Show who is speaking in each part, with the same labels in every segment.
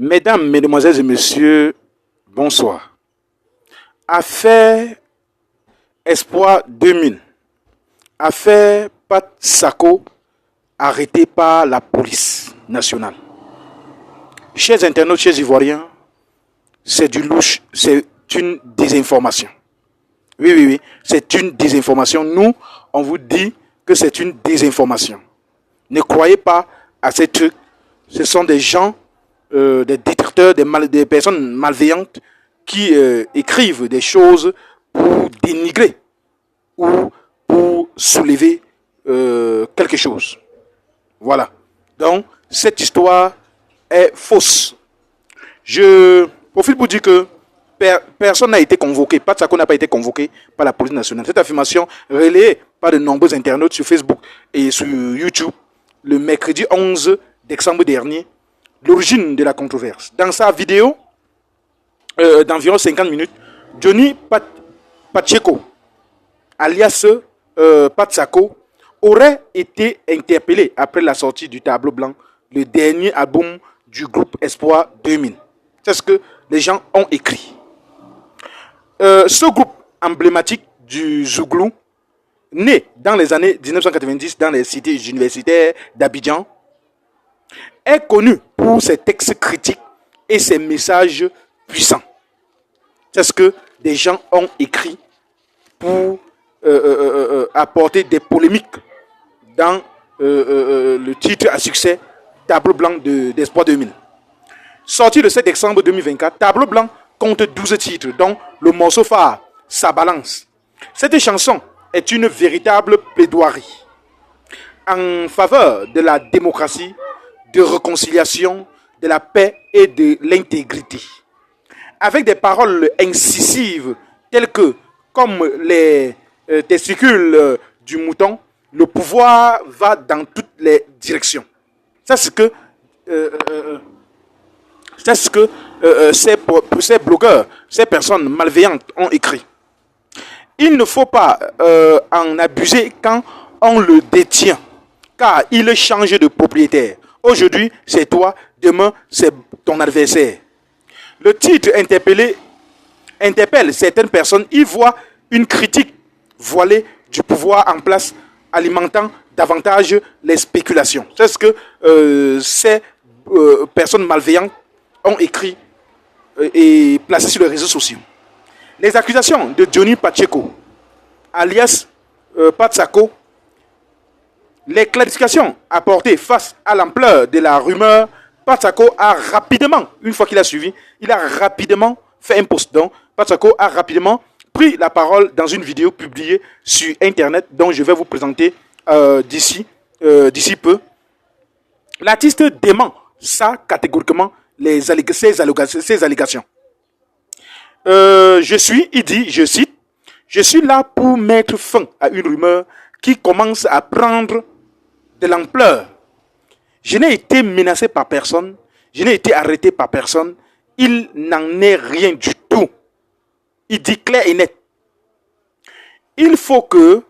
Speaker 1: Mesdames, Mesdemoiselles et Messieurs, bonsoir. Affaire Espoir 2000. Affaire Pat Sako, arrêté par la police nationale. Chers internautes, chers Ivoiriens, c'est du louche, c'est une désinformation. Oui, c'est une désinformation. Nous, on vous dit que c'est une désinformation. Ne croyez pas à ces trucs. Ce sont des gens, des détracteurs, des personnes malveillantes qui écrivent des choses pour dénigrer ou pour soulever quelque chose. Voilà. Donc, cette histoire est fausse. Je profite pour dire que personne n'a été convoqué. Pat Sako n'a pas été convoqué par la police nationale. Cette affirmation relayée par de nombreux internautes sur Facebook et sur YouTube le mercredi 11 décembre dernier, l'origine de la controverse. Dans sa vidéo d'environ 50 minutes, Johnny Pacheco, alias Pat Sako, aurait été interpellé après la sortie du Tableau Blanc, le dernier album du groupe Espoir 2000. C'est ce que les gens ont écrit. Ce groupe emblématique du Zouglou, né dans les années 1990 dans les cités universitaires d'Abidjan, est connu pour ses textes critiques et ses messages puissants. C'est ce que des gens ont écrit pour apporter des polémiques dans le titre à succès Tableau Blanc d'Espoir 2000. Sorti le 7 décembre 2024, Tableau Blanc compte 12 titres, dont le morceau phare, Sa Balance. Cette chanson est une véritable plaidoirie en faveur de la démocratie, de réconciliation, de la paix et de l'intégrité. Avec des paroles incisives telles que, comme les testicules du mouton, le pouvoir va dans toutes les directions. C'est ce que ces blogueurs, ces personnes malveillantes ont écrit. Il ne faut pas en abuser quand on le détient, car il change de propriétaire. Aujourd'hui, c'est toi, demain, c'est ton adversaire. Le titre interpelle certaines personnes. Ils voient une critique voilée du pouvoir en place, alimentant davantage les spéculations. C'est ce que ces personnes malveillantes ont écrit et placé sur les réseaux sociaux. Les accusations de Johnny Pacheco, alias Pat Sako, les clarifications apportées face à l'ampleur de la rumeur, Pat Sako a rapidement, une fois qu'il a suivi, il a rapidement fait un post. Donc, Pat Sako a rapidement pris la parole dans une vidéo publiée sur Internet dont je vais vous présenter d'ici peu. L'artiste dément ça catégoriquement ces allégations. Je cite, je suis là pour mettre fin à une rumeur qui commence à prendre de l'ampleur. Je n'ai été menacé par personne, je n'ai été arrêté par personne, il n'en est rien du tout. Il dit clair et net. Il faut que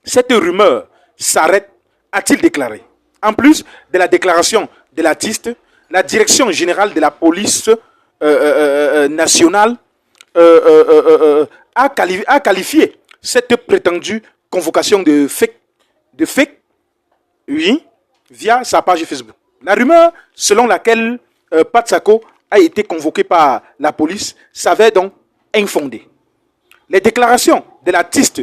Speaker 1: cette rumeur s'arrête, a-t-il déclaré. En plus de la déclaration de l'artiste, la direction générale de la police nationale a qualifié cette prétendue convocation de fake, oui, via sa page Facebook. La rumeur selon laquelle Pat Sako a été convoqué par la police s'avère donc infondée. Les déclarations de l'artiste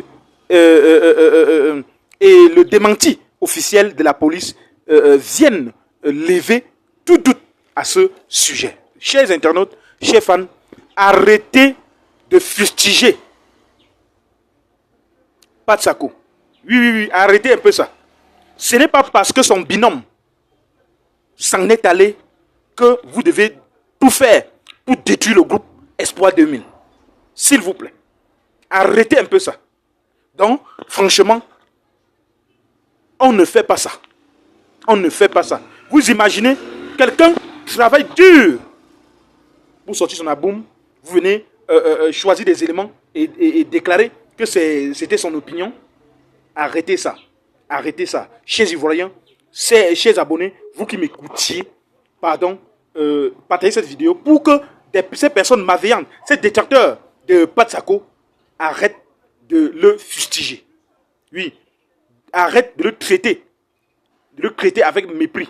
Speaker 1: et le démenti officiel de la police viennent lever tout doute à ce sujet. Chers internautes, chers fans, arrêtez de fustiger Pat Sako. Oui, arrêtez un peu ça. Ce n'est pas parce que son binôme s'en est allé que vous devez tout faire pour détruire le groupe Espoir 2000. S'il vous plaît. Arrêtez un peu ça. Donc, franchement, on ne fait pas ça. On ne fait pas ça. Vous imaginez, quelqu'un travaille dur pour sortir son album, vous venez choisir des éléments et déclarer que c'était son opinion. Arrêtez ça. Arrêtez ça. Chers Ivoiriens, chers abonnés, vous qui m'écoutiez, pardon, partager cette vidéo pour que ces personnes malveillantes, ces détracteurs de Pat Sako, arrêtent de le fustiger. Oui, arrêtent de le traiter avec mépris.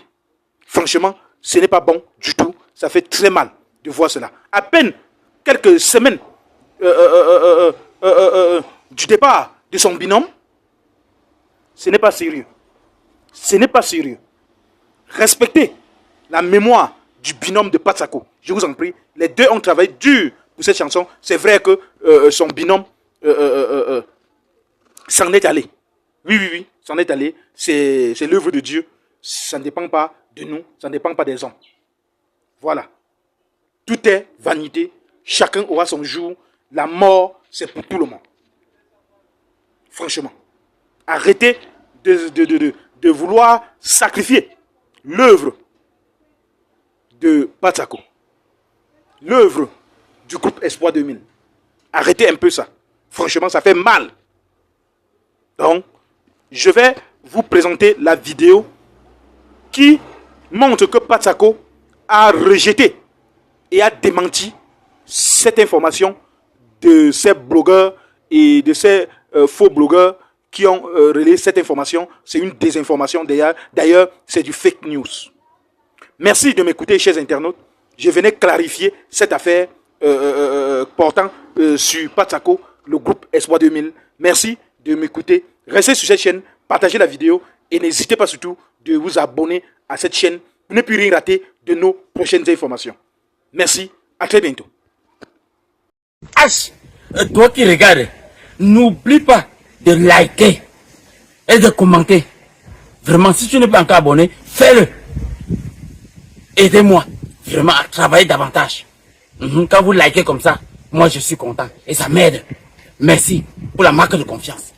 Speaker 1: Franchement, ce n'est pas bon du tout. Ça fait très mal de voir cela. À peine quelques semaines du départ de son binôme, ce n'est pas sérieux. Ce n'est pas sérieux. Respectez la mémoire du binôme de Pat Sako. Je vous en prie. Les deux ont travaillé dur pour cette chanson. C'est vrai que son binôme s'en est allé. Oui, s'en est allé. C'est l'œuvre de Dieu. Ça ne dépend pas de nous. Ça ne dépend pas des hommes. Voilà. Tout est vanité. Chacun aura son jour. La mort, c'est pour tout le monde. Franchement. Arrêtez de vouloir sacrifier l'œuvre de Pat Sako. L'œuvre du groupe Espoir 2000. Arrêtez un peu ça. Franchement, ça fait mal. Donc, je vais vous présenter la vidéo qui montre que Pat Sako a rejeté et a démenti cette information de ces blogueurs et de ces faux blogueurs qui ont relayé cette information. C'est une désinformation d'ailleurs, c'est du fake news. Merci de m'écouter, chers internautes. Je venais clarifier cette affaire portant sur Pat Sako, le groupe Espoir 2000. Merci de m'écouter. Restez sur cette chaîne, partagez la vidéo et n'hésitez pas surtout de vous abonner à cette chaîne pour ne plus rien rater de nos prochaines informations. Merci, à très bientôt.
Speaker 2: H, toi qui regardes, n'oublie pas de liker et de commenter. Vraiment, si tu n'es pas encore abonné, fais-le. Aidez-moi vraiment à travailler davantage. Quand vous likez comme ça, moi je suis content et ça m'aide. Merci pour la marque de confiance.